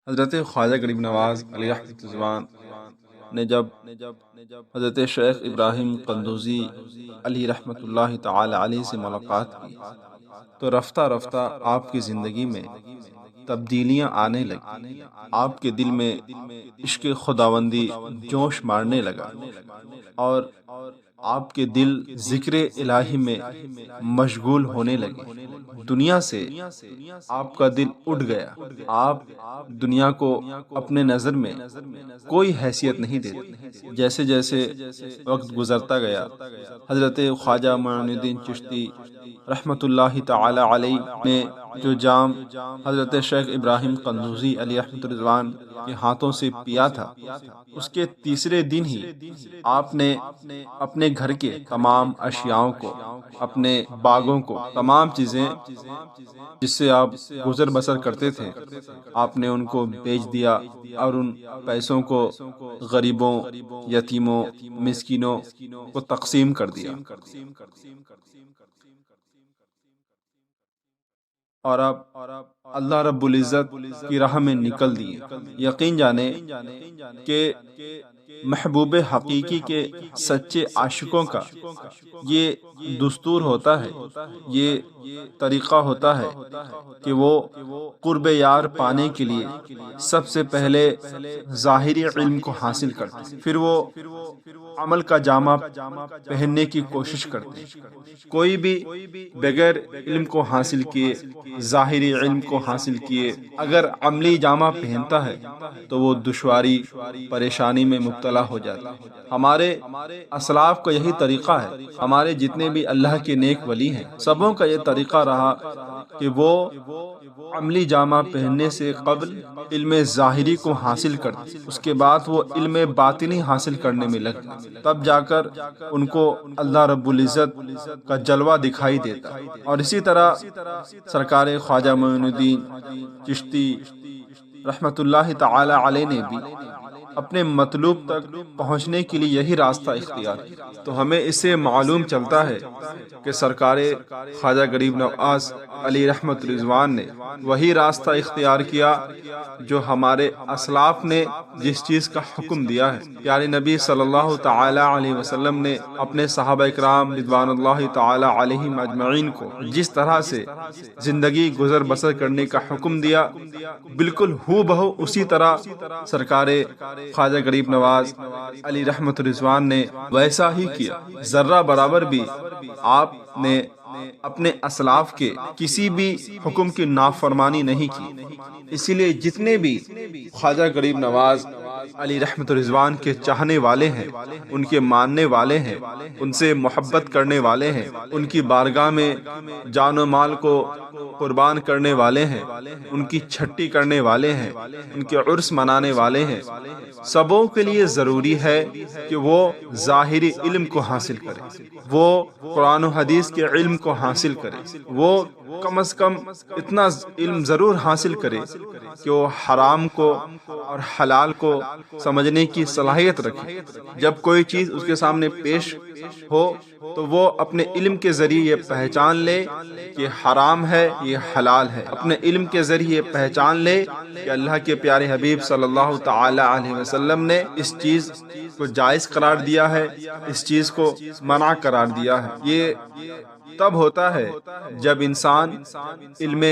حضرت خواجہ غریب نواز علی رحمۃ الرضوان نے جب حضرت شیخ ابراہیم قندوزی علی رحمۃ اللہ تعالی علیہ سے ملاقات کی تو رفتہ رفتہ آپ کی زندگی میں تبدیلیاں آنے لگی۔ آپ کے دل میں عشق خداوندی جوش مارنے لگا اور آپ کے دل ذکر الہی میں مشغول ہونے لگے۔ دنیا سے آپ کا دل اٹھ گیا۔ آپ دنیا کو اپنے نظر میں کوئی حیثیت نہیں دیتے۔ جیسے جیسے وقت گزرتا گیا، حضرت خواجہ معین الدین چشتی رحمۃ اللہ تعالی علیہ نے جو جام حضرت شیخ ابراہیم قندوزی علی رحمۃ الرضوان کے ہاتھوں سے پیا تھا، اس کے تیسرے دن ہی آپ نے اپنے گھر کے تمام اشیاءوں کو، اپنے باغوں کو، تمام چیزیں جس سے آپ گزر بسر کرتے تھے، آپ نے ان کو بیچ دیا اور ان پیسوں کو غریبوں، یتیموں، مسکینوں کو تقسیم کر دیا۔ اور اب اللہ رب العزت کی راہ میں نکل دیے۔ یقین جانے کہ محبوب حقیقی کے سچے عاشقوں کا یہ دستور ہوتا ہے، یہ طریقہ ہوتا ہے کہ وہ قرب یار پانے کے لیے سب سے پہلے ظاہری علم کو حاصل کرتے ہیں، پھر وہ عمل کا جامہ پہننے کی کوشش کرتے ہیں۔ کوئی بھی بغیر علم کو حاصل کیے، ظاہری علم کو حاصل کیے، اگر عملی جامہ پہنتا ہے تو وہ دشواری، پریشانی میں مبتلا ہو جاتا ہے۔ ہمارے اسلاف کا یہی طریقہ ہے، ہمارے جتنے بھی اللہ کے نیک ولی ہیں، سبوں کا یہ طریقہ رہا کہ وہ عملی جامہ پہننے سے قبل علم ظاہری کو حاصل کرتے، اس کے بعد وہ علم باطنی حاصل کرنے میں لگتے، تب جا کر ان کو اللہ رب العزت کا جلوہ دکھائی دیتا۔ اور اسی طرح سرکار خواجہ معین الدین چشتی رحمۃ اللہ تعالی علیہ نے بھی اپنے مطلوب تک پہنچنے کے لیے یہی راستہ اختیار کیا۔ تو ہمیں اس سے معلوم چلتا ہے کہ سرکار خواجہ غریب نواز علی رحمۃ الرضوان نے وہی راستہ اختیار کیا جو ہمارے اسلاف نے جس چیز کا حکم دیا ہے۔ پیارے نبی صلی اللہ تعالی علیہ وسلم نے اپنے صحابہ اکرام رضوان اللہ تعالی علیہم اجمعین کو جس طرح سے زندگی گزر بسر کرنے کا حکم دیا، بالکل ہو بہو اسی طرح سرکار خواجہ غریب نواز علی رحمۃ الرضوان نے ویسا ہی کیا۔ ذرہ برابر بھی آپ نے اپنے اسلاف کے کسی بھی حکم کی نافرمانی نہیں کی۔ اسی لیے جتنے بھی خواجہ غریب نواز علی رحمۃ الرضوان کے چاہنے والے ہیں، ان کے ماننے والے ہیں، ان سے محبت کرنے والے ہیں، ان کی بارگاہ میں جان و مال کو قربان کرنے والے ہیں، ان کی چھٹی کرنے والے ہیں، ان کے عرس منانے والے ہیں، سبوں کے لیے ضروری ہے کہ وہ ظاہری علم کو حاصل کرے، وہ قرآن و حدیث کے علم کو حاصل کرے، وہ کم از کم اتنا علم ضرور حاصل کرے کہ وہ حرام کو اور حلال کو سمجھنے کی صلاحیت رکھے۔ جب کوئی چیز اس کے سامنے پیش ہو تو وہ اپنے علم کے ذریعے یہ پہچان لے کہ حرام ہے، یہ حلال ہے، اپنے علم کے ذریعے پہچان لے کہ اللہ کے پیارے حبیب صلی اللہ تعالی علیہ وسلم نے اس چیز کو جائز قرار دیا ہے، اس چیز کو منع قرار دیا ہے۔ یہ تب ہوتا ہے جب انسان علم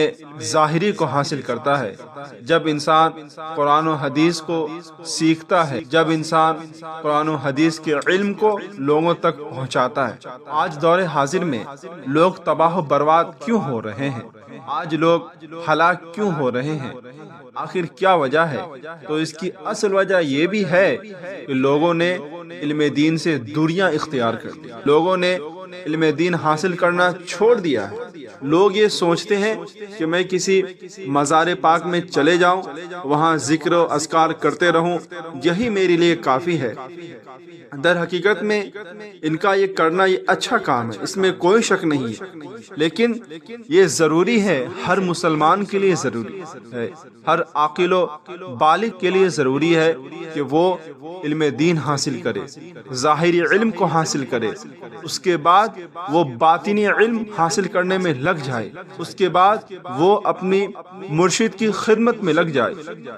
ظاہری کو حاصل کرتا ہے، جب انسان قرآن و حدیث کو سیکھتا ہے، جب انسان قرآن و حدیث کے علم کو لوگوں تک پہنچاتا ہے۔ آج دور حاضر میں لوگ تباہ و برباد کیوں ہو رہے ہیں؟ آج لوگ ہلاک کیوں ہو رہے ہیں؟ آخر کیا وجہ ہے؟ تو اس کی اصل وجہ یہ بھی ہے کہ لوگوں نے علم دین سے دوریاں اختیار کر لی، لوگوں نے علم دین حاصل کرنا چھوڑ دیا ہے۔ لوگ یہ سوچتے ہیں کہ میں کسی مزار پاک میں چلے جاؤں، وہاں ذکر و اذکار کرتے رہوں، یہی میرے لیے کافی ہے۔ در حقیقت میں ان کا یہ کرنا یہ اچھا کام ہے، اس میں کوئی شک نہیں ہے، لیکن یہ ضروری ہے، ہر مسلمان کے لیے ضروری ہے، ہر عاقل و بالغ کے لیے ضروری ہے کہ وہ علم دین حاصل کرے، ظاہری علم کو حاصل کرے، اس کے بعد وہ باطنی علم حاصل کرنے میں لگ جائے، اس کے بعد وہ اپنی مرشد کی خدمت میں لگ جائے۔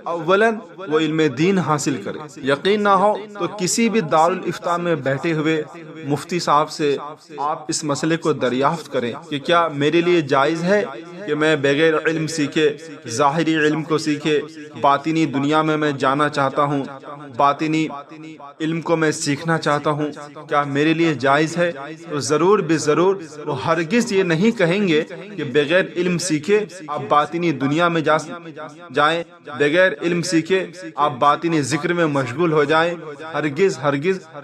اولاً وہ علم دین حاصل کرے، یقین نہ ہو تو کسی بھی دارالافتاء میں بیٹھے ہوئے مفتی صاحب سے آپ اس مسئلے کو دریافت کریں کہ کیا میرے لیے جائز ہے کہ میں بغیر علم سیکھے، ظاہری علم کو سیکھے، باطنی دنیا میں جانا چاہتا ہوں، باطنی علم کو میں سیکھنا چاہتا ہوں، کیا میرے لیے جائز ہے؟ تو ضرور بے ضرور وہ ہرگز یہ نہیں کہیں گے کہ بغیر علم سیکھے آپ باطنی دنیا میں جائیں، بغیر علم سیکھے آپ باطنی ذکر میں مشغول ہو جائیں۔ ہرگز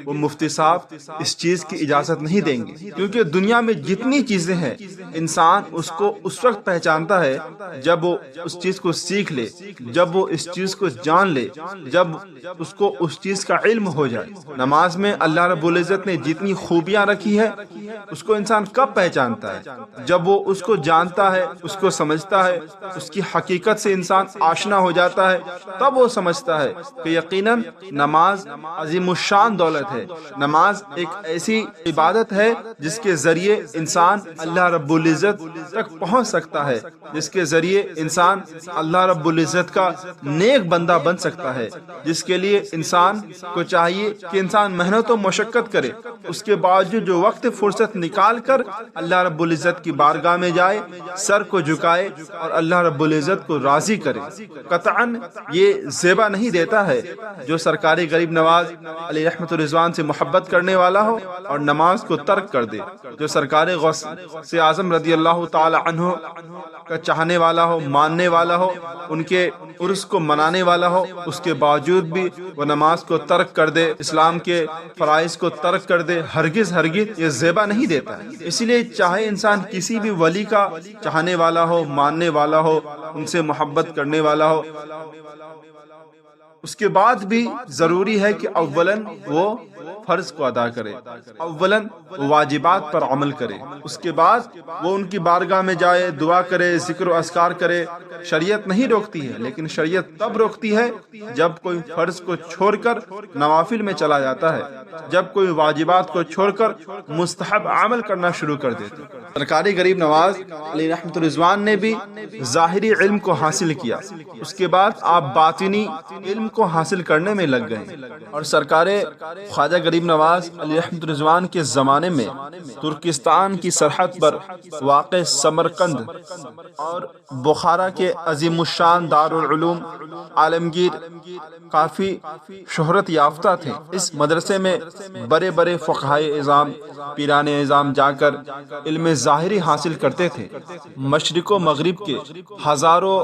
وہ مفتی صاحب اس چیز کی اجازت نہیں دیں گے، کیونکہ دنیا میں جتنی چیزیں ہیں انسان اس کو اس وقت پہچانتا ہے جب وہ اس چیز کو سیکھ لے، جب وہ اس چیز کو جان لے، جب اس کو اس چیز کا علم ہو جائے۔ نماز میں اللہ رب العزت نے جتنی خوبیاں رکھی ہے اس کو انسان کب پہچانتا ہے؟ جب وہ اس کو جانتا ہے، اس کو سمجھتا ہے، اس کی حقیقت سے انسان آشنا ہو جاتا ہے، تب وہ سمجھتا ہے کہ یقیناً نماز عظیم الشان دولت ہے، نماز ایک ایسی عبادت ہے جس کے ذریعے انسان اللہ رب العزت تک پہنچ سکتا ہے، جس کے ذریعے انسان اللہ رب العزت کا نیک بندہ بن سکتا ہے، جس کے لیے انسان کو چاہیے کہ انسان محنت و مشقت کرے، اس کے باوجود جو وقت فرصت نکال کر اللہ رب العزت کی بارگاہ میں جائے، سر کو جھکائے اور اللہ رب العزت کو راضی کرے۔ قطعاً یہ زیبا نہیں دیتا ہے جو سرکار غریب نواز علیہ رحمت الرضوان سے محبت کرنے والا ہو اور نماز کو ترک کر دے، جو سرکار غوث سے اعظم رضی اللہ تعالی عنہ کا چاہنے والا ہو، ماننے والا ہو، ان کے عرس کو منانے والا ہو، اس کے باوجود بھی وہ نماز کو ترک کر دے، اسلام کے فرائض کو ترک کر دے، ہرگز یہ زیبا نہیں دیتا ہے۔ اسی لیے چاہے انسان کسی بھی ولی کا چاہنے والا ہو، ماننے والا ہو، ان سے محبت کرنے والا ہو، اس کے بعد بھی ضروری ہے کہ اولاً وہ فرض کو ادا کرے، اولاً وہ واجبات پر عمل کرے، اس کے بعد وہ ان کی بارگاہ میں جائے، دعا کرے، ذکر و اذکار کرے۔ شریعت نہیں روکتی ہے، لیکن شریعت تب روکتی ہے جب کوئی فرض کو چھوڑ کر نوافل میں چلا جاتا ہے، جب کوئی واجبات کو چھوڑ کر مستحب عمل کرنا شروع کر دیتے۔ سرکار غریب نواز علیہ رحمت الرضوان نے بھی ظاہری علم کو حاصل کیا، اس کے بعد آپ باطنی علم کو حاصل کرنے میں لگ گئے، اور سرکار خواجہ غریب نواز علیہ رحمت الرضوان کے زمانے میں ترکستان کی سرحد پر واقع سمرقند اور بخارا کے عظیم الشان دارالعلوم عالمگیر کافی شہرت یافتہ تھے۔ اس مدرسے میں بڑے بڑے فقہائے اعظام، پیران اعظام جا کر علم ظاہری حاصل کرتے تھے۔ مشرق و مغرب کے ہزاروں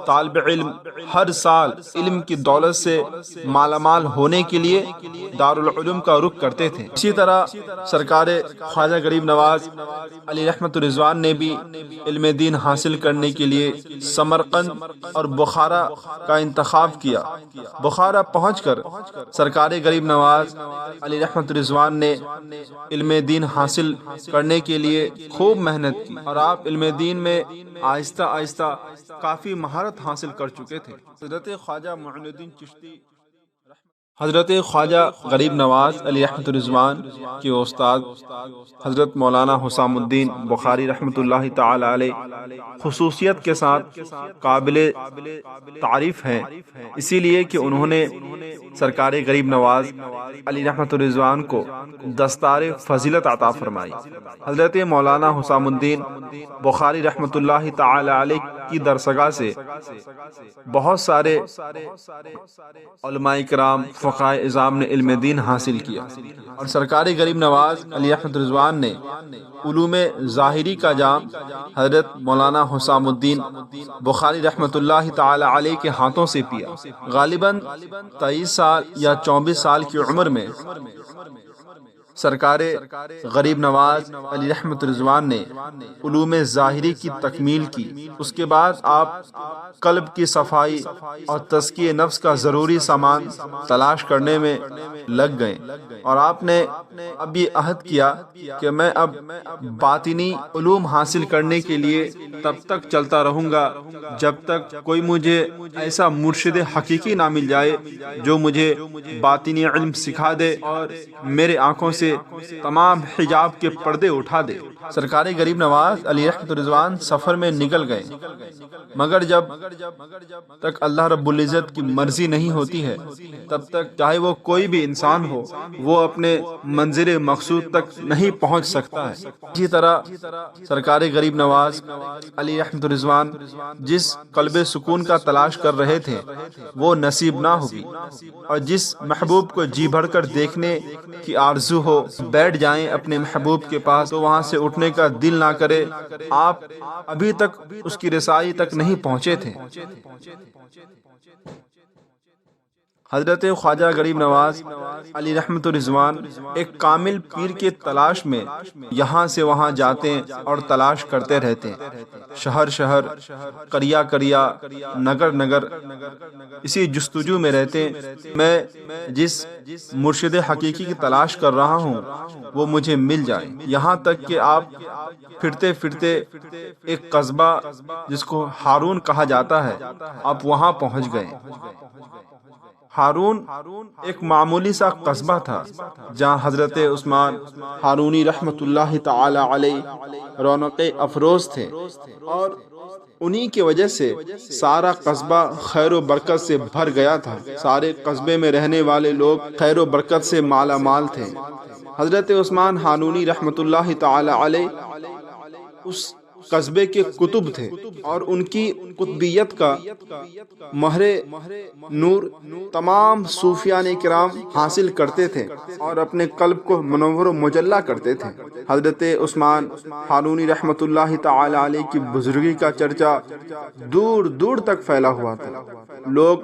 طالب علم ہر سال علم کی دولت سے مالا مال ہونے کے لیے دارالعلوم کا رخ کرتے تھے۔ اسی طرح سرکار خواجہ غریب نواز علیہ رحمت الرضوان نے بھی علم دین حاصل کرنے کے لیے سمرقند اور بخارا کا انتخاب کیا۔ بخارا پہنچ کر سرکار غریب نواز علیہ رحمت الرضوان نے علم دین حاصل کرنے کے لیے خوب محنت کی، اور آپ علم دین میں آہستہ آہستہ کافی مہارت حاصل کر چکے تھے۔ حضرت خواجہ معین الدین چشتی، حضرت خواجہ غریب نواز علیہ رحمت الرضوان کے استاد حضرت مولانا حسام الدین بخاری رحمۃ اللہ تعالی علیہ خصوصیت کے ساتھ قابل تعریف ہیں، اسی لیے کہ انہوں نے سرکار غریب نواز علیہ رحمت الرضوان کو دستار فضیلت عطا فرمائی۔ حضرت مولانا حسام الدین بخاری رحمۃ اللہ تعالی علیہ کی درسگاہ سے بہت سارے علماء کرام، فقہائے اعظام نے علم دین حاصل کیا، اور سرکار غریب نواز علیہ رحمت الرضوان نے علوم ظاہری کا جام حضرت مولانا حسام الدین بخاری رحمت اللہ تعالی علیہ کے ہاتھوں سے پیا۔ غالباً 23 سال یا 24 سال کی عمر میں سرکار غریب نواز علی رحمت رضوان نے علوم ظاہری کی تکمیل کی۔ اس کے بعد آپ قلب کی صفائی اور تزکیہ نفس کا ضروری سامان تلاش کرنے میں لگ گئے، اور آپ نے اب یہ عہد کیا کہ میں اب باطنی علوم حاصل کرنے کے لیے تب تک چلتا رہوں گا جب تک کوئی مجھے ایسا مرشد حقیقی نہ مل جائے جو مجھے باطنی علم سکھا دے اور میرے آنکھوں سے تمام حجاب کے پردے اٹھا دے۔ سرکار غریب نواز علی رحمت رضوان سفر میں نکل گئے، مگر جب تک اللہ رب العزت کی مرضی نہیں ہوتی ہے تب تک چاہے وہ کوئی بھی انسان ہو وہ اپنے منزل مقصود تک نہیں پہنچ سکتا ہے۔ اسی طرح سرکار غریب نواز علی رحمت رضوان جس قلب سکون کا تلاش کر رہے تھے وہ نصیب نہ ہوگی، اور جس محبوب کو جی بھر کر دیکھنے کی آرزو ہو بیٹھ جائیں اپنے محبوب کے پاس تو وہاں سے اٹھنے کا دل نہ کرے۔ آپ ابھی تک اس کی رسائی تک نہیں پہنچے تھے۔ حضرت خواجہ غریب نواز علی رحمت رضوان ایک کامل پیر کے تلاش میں یہاں سے وہاں جاتے اور تلاش کرتے رہتے، شہر شہر، قریہ قریہ، نگر نگر، اسی جستجو میں رہتے میں جس مرشد حقیقی کی تلاش کر رہا ہوں وہ مجھے مل جائے۔ یہاں تک کہ آپ پھرتے پھرتے ایک قصبہ جس کو ہارون کہا جاتا ہے آپ وہاں پہنچ گئے۔ ہارون ایک معمولی سا قصبہ تھا جہاں حضرت عثمان ہارونی رحمت اللہ تعالی علیہ رونق افروز تھے، اور انہی کی وجہ سے سارا قصبہ خیر و برکت سے بھر گیا تھا۔ سارے قصبے میں رہنے والے لوگ خیر و برکت سے مالا مال تھے۔ حضرت عثمان ہارونی رحمت اللہ تعالی علیہ اس قصبے کے قطب تھے، اور ان کی قطبیت کا مہر نور تمام صوفیان کرام حاصل کرتے تھے اور اپنے قلب کو منور و مجلہ کرتے تھے۔ حضرت عثمان ہارونی رحمت اللہ تعالی علیہ کی بزرگی کا چرچا دور دور تک پھیلا ہوا تھا۔ لوگ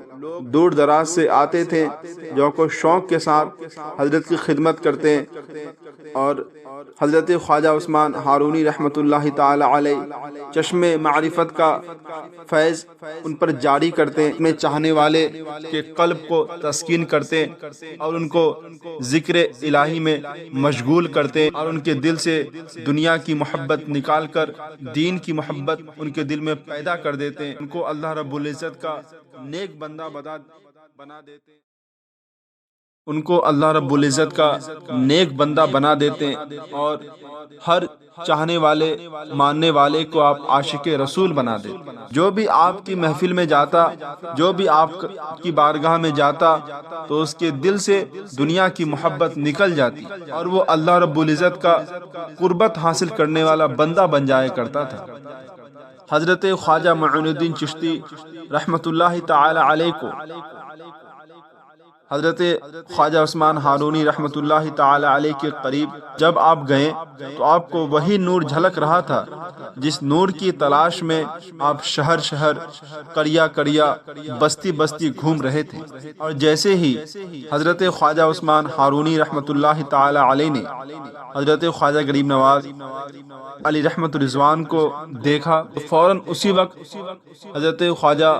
دور دراز سے آتے تھے جو کو شوق کے ساتھ حضرت کی خدمت کرتے، اور حضرت خواجہ عثمان ہارونی رحمت اللہ تعالی علیہ چشم معرفت کا فیض ان پر جاری کرتے، اپنے چاہنے والے کے قلب کو تسکین کرتے اور ان کو ذکر الہی میں مشغول کرتے، اور ان کے دل سے دنیا کی محبت نکال کر دین کی محبت ان کے دل میں پیدا کر دیتے، ان کو اللہ رب العزت کا نیک بندہ بنا دیتے، ان کو اللہ رب العزت کا نیک بندہ بنا دیتے، اور ہر چاہنے والے ماننے والے کو آپ عاشق رسول بنا دیتے۔ جو بھی آپ کی محفل میں جاتا، جو بھی آپ کی بارگاہ میں جاتا تو اس کے دل سے دنیا کی محبت نکل جاتی اور وہ اللہ رب العزت کا قربت حاصل کرنے والا بندہ بن جایا کرتا تھا۔ حضرت خواجہ معین الدین چشتی رحمت اللہ تعالی علیہ کو حضرت خواجہ عثمان ہارونی رحمت اللہ تعالی علیہ کے قریب جب آپ گئے تو آپ کو وہی نور جھلک رہا تھا جس نور کی تلاش میں آپ شہر شہر، قریہ قریہ، بستی بستی گھوم رہے تھے۔ اور جیسے ہی حضرت خواجہ عثمان ہارونی رحمت اللہ تعالی علیہ نے حضرت خواجہ غریب نواز علی رحمت رضوان کو دیکھا تو فوراً اسی وقت حضرت خواجہ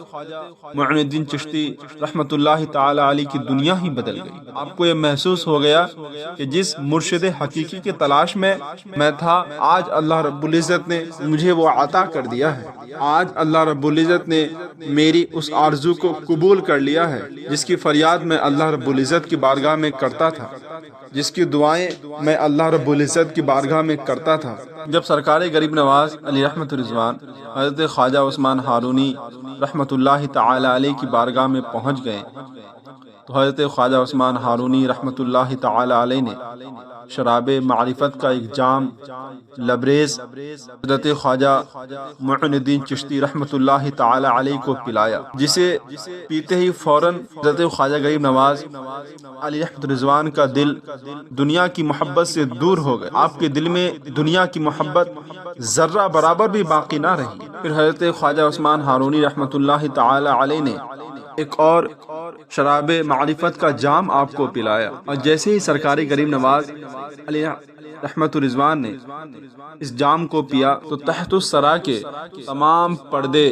معین الدین چشتی رحمت اللہ تعالی علیہ کی دنیا ہی بدل گئی۔ آپ کو یہ محسوس ہو گیا کہ جس مرشد حقیقی کے تلاش میں میں تھا آج اللہ رب العزت نے مجھے وہ عطا کر دیا ہے۔ آج اللہ رب العزت نے میری اس آرزو کو قبول کر لیا ہے جس کی فریاد میں اللہ رب العزت کی بارگاہ میں کرتا تھا، جس کی دعائیں میں اللہ رب العزت کی بارگاہ میں کرتا تھا۔ جب سرکار غریب نواز علی رحمت رضوان حضرت خواجہ عثمان ہارونی رحمت اللہ تعالی علیہ کی بارگاہ میں پہنچ گئے تو حضرت خواجہ عثمان ہارونی رحمت اللہ تعالی علیہ نے شراب معرفت کا ایک جام لبریز حضرت خواجہ معین الدین چشتی رحمت اللہ تعالی علیہ کو پلایا، جسے پیتے ہی فوراً حضرت خواجہ غریب نواز علی رحمت رضوان کا دل دنیا کی محبت سے دور ہو گیا۔ آپ کے دل میں دنیا کی محبت ذرہ برابر بھی باقی نہ رہی۔ پھر حضرت خواجہ عثمان ہارونی رحمت اللہ تعالی علیہ نے ایک اور شراب معرفت کا جام آپ کو پلایا، اور جیسے ہی سرکاری غریب نواز علیہ رحمت الرضوان نے اس جام کو پیا تو تحت الثری کے تمام پردے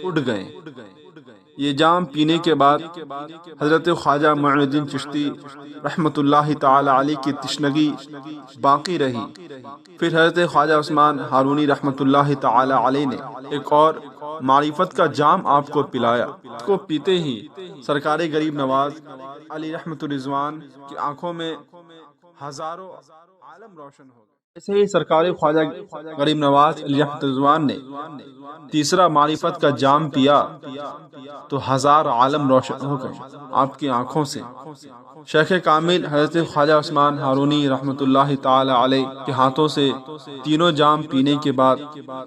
اٹھ گئے۔ یہ جام پینے کے بعد حضرت خواجہ معین الدین چشتی رحمت اللہ تعالی علیہ کی تشنگی باقی رہی۔ پھر حضرت خواجہ عثمان ہارونی رحمت اللہ تعالی علیہ نے ایک اور معرفت کا جام آپ کو پلایا۔ اس کو پیتے ہی سرکار غریب نواز علی رحمت الرضوان کی آنکھوں میں ہزاروں عالم روشن ہو گئے۔ ایسے ہی سرکار خواجہ غریب نواز علی رحمت الرضوان نے تیسرا معرفت کا جام پیا تو ہزار عالم روشن ہو گئے آپ کی آنکھوں سے۔ شیخ کامل حضرت خواجہ عثمان ہارونی رحمت اللہ تعالی علیہ کے ہاتھوں سے تینوں جام پینے کے بعد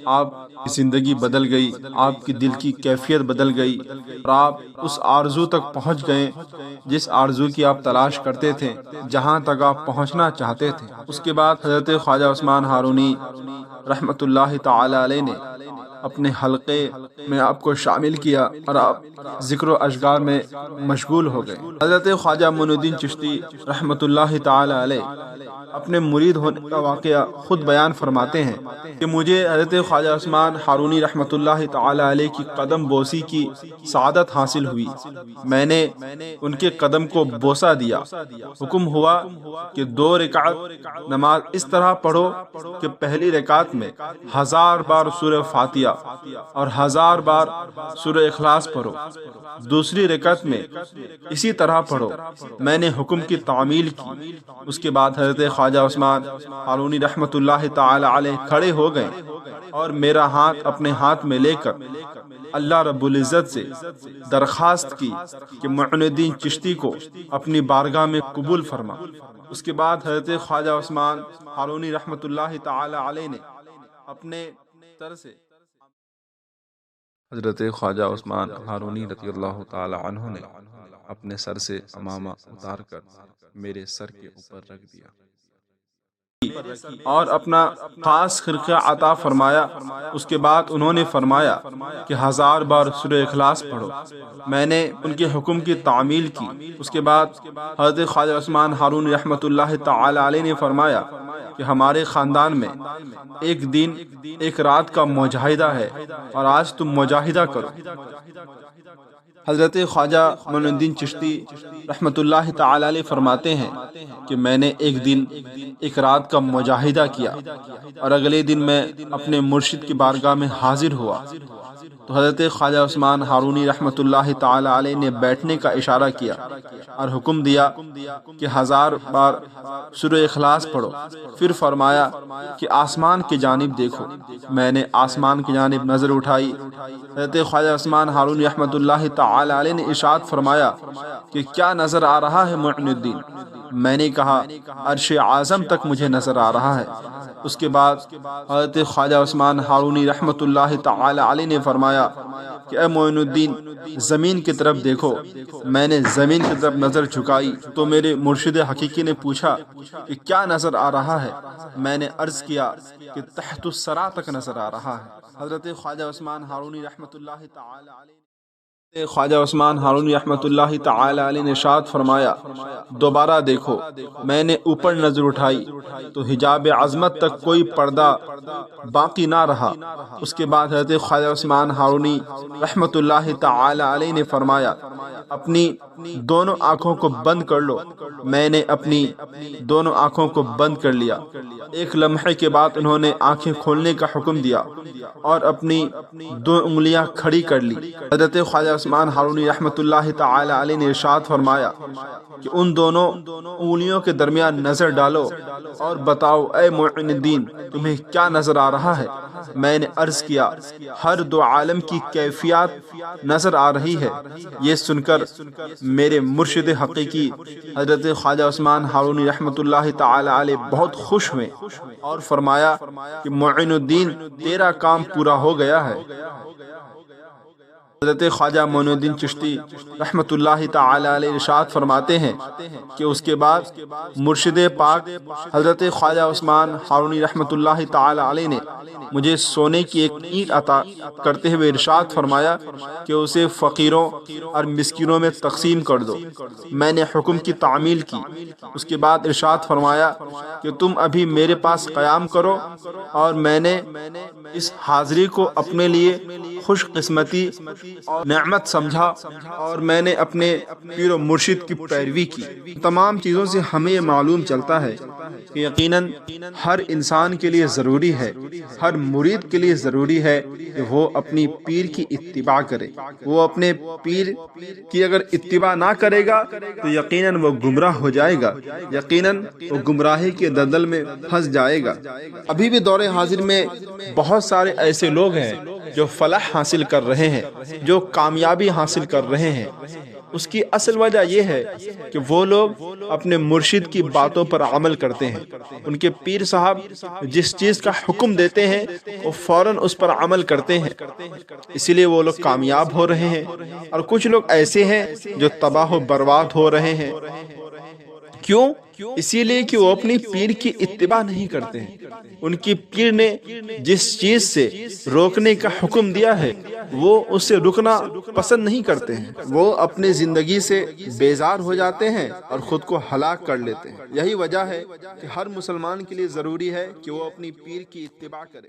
آپ کی زندگی بدل گئی، آپ کی دل کی کیفیت بدل گئی، اور آپ اس آرزو تک پہنچ گئے جس آرزو کی آپ تلاش کرتے تھے، جہاں تک آپ پہنچنا چاہتے تھے۔ اس کے بعد حضرت خواجہ عثمان ہارونی رحمت اللہ تعالی علیہ نے اپنے حلقے میں آپ کو شامل کیا اور آپ ذکر و اشعار میں مشغول ہو گئے۔ حضرت خواجہ معین الدین چشتی رحمت اللہ تعالی علیہ اپنے مرید ہونے کا واقعہ خود بیان فرماتے ہیں کہ مجھے حضرت خواجہ عثمان ہارونی رحمت اللہ تعالی علیہ کی قدم بوسی کی سعادت حاصل ہوئی۔ میں نے ان کے قدم کو بوسہ دیا۔ حکم ہوا کہ 2 رکعت نماز اس طرح پڑھو کہ پہلی رکعت میں 1000 بار سورہ فاتحہ اور 1000 بار سورہ اخلاص پڑھو، دوسری رکعت میں اسی طرح پڑھو۔ میں نے حکم کی تعمیل کی۔ اس کے بعد حضرت خواجہ عثمان ہارونی رحمت اللہ تعالی علیہ کھڑے ہو گئے اور میرا ہاتھ اپنے ہاتھ میں لے کر اللہ رب العزت سے درخواست کی کہ معین الدین چشتی کو اپنی بارگاہ میں قبول فرما۔ اس کے بعد حضرت خواجہ عثمان ہارونی رحمت اللہ تعالی علیہ نے اپنے سر سے حضرت خواجہ عثمان ہارونی رضی اللہ تعالی عنہ نے اپنے سر سے عمامہ اتار کر میرے سر کے اوپر رکھ دیا اور اپنا خاص خرقہ عطا فرمایا۔ اس کے بعد انہوں نے فرمایا کہ 1000 بار سورہ اخلاص پڑھو۔ میں نے ان کے حکم کی تعمیل کی۔ اس کے بعد حضرت خواجہ عثمان ہارونی رحمت اللہ تعالی علیہ نے فرمایا کہ ہمارے خاندان میں ایک دن ایک رات کا مجاہدہ ہے اور آج تم مجاہدہ کرو۔ حضرت خواجہ معین الدین چشتی رحمت اللہ تعالی علیہ فرماتے ہیں کہ میں نے ایک دن ایک رات کا مجاہدہ کیا اور اگلے دن میں اپنے مرشد کی بارگاہ میں حاضر ہوا تو حضرت خواجہ عثمان ہارونی رحمت اللہ تعالی علیہ نے بیٹھنے کا اشارہ کیا اور حکم دیا کہ 1000 بار سورہ اخلاص پڑھو۔ پھر فرمایا کہ آسمان کی جانب دیکھو۔ میں نے آسمان کی جانب نظر اٹھائی۔ حضرت خواجہ عثمان ہارونی رحمت اللہ تعالی علیہ نے ارشاد فرمایا کہ کیا نظر آ رہا ہے معین الدین؟ میں نے کہا عرش اعظم تک مجھے نظر آ رہا ہے۔ اس کے بعد حضرت خواجہ عثمان ہارونی رحمت اللہ تعالی علیہ نے فرمایا کہ اے معین الدین زمین کی طرف دیکھو۔ میں نے زمین کی طرف نظر جھکائی تو میرے مرشد حقیقی نے پوچھا کہ کیا نظر آ رہا ہے؟ میں نے عرض کیا کہ تحت الثری تک نظر آ رہا ہے۔ حضرت خواجہ عثمان ہارونی رحمت اللہ تعالی علیہ خواجہ عثمان ہارونی رحمت اللہ تعالی علیہ نے ارشاد فرمایا دوبارہ دیکھو۔ میں نے اوپر نظر اٹھائی تو حجاب عظمت تک کوئی پردہ باقی نہ رہا۔ اس کے بعد حضرت خواجہ عثمان ہارونی رحمت اللہ تعالی علیہ نے فرمایا اپنی دونوں آنکھوں کو بند کر لو۔ میں نے اپنی دونوں آنکھوں کو بند کر لیا۔ ایک لمحے کے بعد انہوں نے آنکھیں کھولنے کا حکم دیا اور اپنی 2 انگلیاں کھڑی کر لی۔ حضرت خواجہ عثمان ہارونی رحمت اللہ تعالی علیہ نے ارشاد فرمایا کہ ان دونوں انگلیوں کے درمیان نظر ڈالو اور بتاؤ اے معین الدین تمہیں کیا نظر آ رہا ہے؟ میں نے عرض کیا ہر 2 عالم کی کیفیات نظر آ رہی ہے۔ یہ سن کر میرے مرشد حقیقی حضرت خواجہ عثمان ہارونی رحمت اللہ تعالی علیہ بہت خوش ہوئے اور فرمایا کہ معین الدین تیرا کام پورا ہو گیا ہے۔ حضرت خواجہ معین الدین چشتی رحمۃ اللہ تعالی علیہ ارشاد فرماتے ہیں کہ اس کے بعد مرشد پاک حضرت خواجہ عثمان ہارونی رحمۃ اللہ تعالی علیہ نے مجھے سونے کی ایک اینٹ عطا کرتے ہوئے ارشاد فرمایا کہ اسے فقیروں اور مسکینوں میں تقسیم کر دو۔ میں نے حکم کی تعمیل کی۔ اس کے بعد ارشاد فرمایا کہ تم ابھی میرے پاس قیام کرو، اور میں نے اس حاضری کو اپنے لیے خوش قسمتی اور نعمت سمجھا، اور میں نے اپنے پیر و مرشد کی پیروی کی۔ تمام چیزوں سے ہمیں یہ معلوم چلتا ہے کہ یقیناً ہر انسان کے لیے ضروری ہے، ہر مرید کے لیے ضروری ہے کہ وہ اپنی پیر کی اتباع کرے۔ وہ اپنے پیر کی اگر اتباع نہ کرے گا تو یقیناً وہ گمراہ ہو جائے گا، یقیناً وہ گمراہی کے دلدل میں پھنس جائے گا۔ ابھی بھی دور حاضر میں بہت سارے ایسے لوگ ہیں جو فلاح حاصل کر رہے ہیں، جو کامیابی حاصل کر رہے ہیں۔ اس کی اصل وجہ یہ ہے کہ وہ لوگ اپنے مرشد کی باتوں پر عمل کرتے ہیں۔ ان کے پیر صاحب جس چیز کا حکم دیتے ہیں وہ فوراً اس پر عمل کرتے ہیں، اسی لیے وہ لوگ کامیاب ہو رہے ہیں۔ اور کچھ لوگ ایسے ہیں جو تباہ و برباد ہو رہے ہیں۔ کیوں؟ اسی لیے کہ وہ اپنی پیر کی اتباع نہیں کرتے ہیں۔ ان کی پیر نے جس چیز سے روکنے کا حکم دیا ہے وہ اس سے رکنا پسند نہیں کرتے ہیں۔ وہ اپنی زندگی سے بیزار ہو جاتے ہیں اور خود کو ہلاک کر لیتے ہیں۔ یہی وجہ ہے کہ ہر مسلمان کے لیے ضروری ہے کہ وہ اپنی پیر کی اتباع کرے۔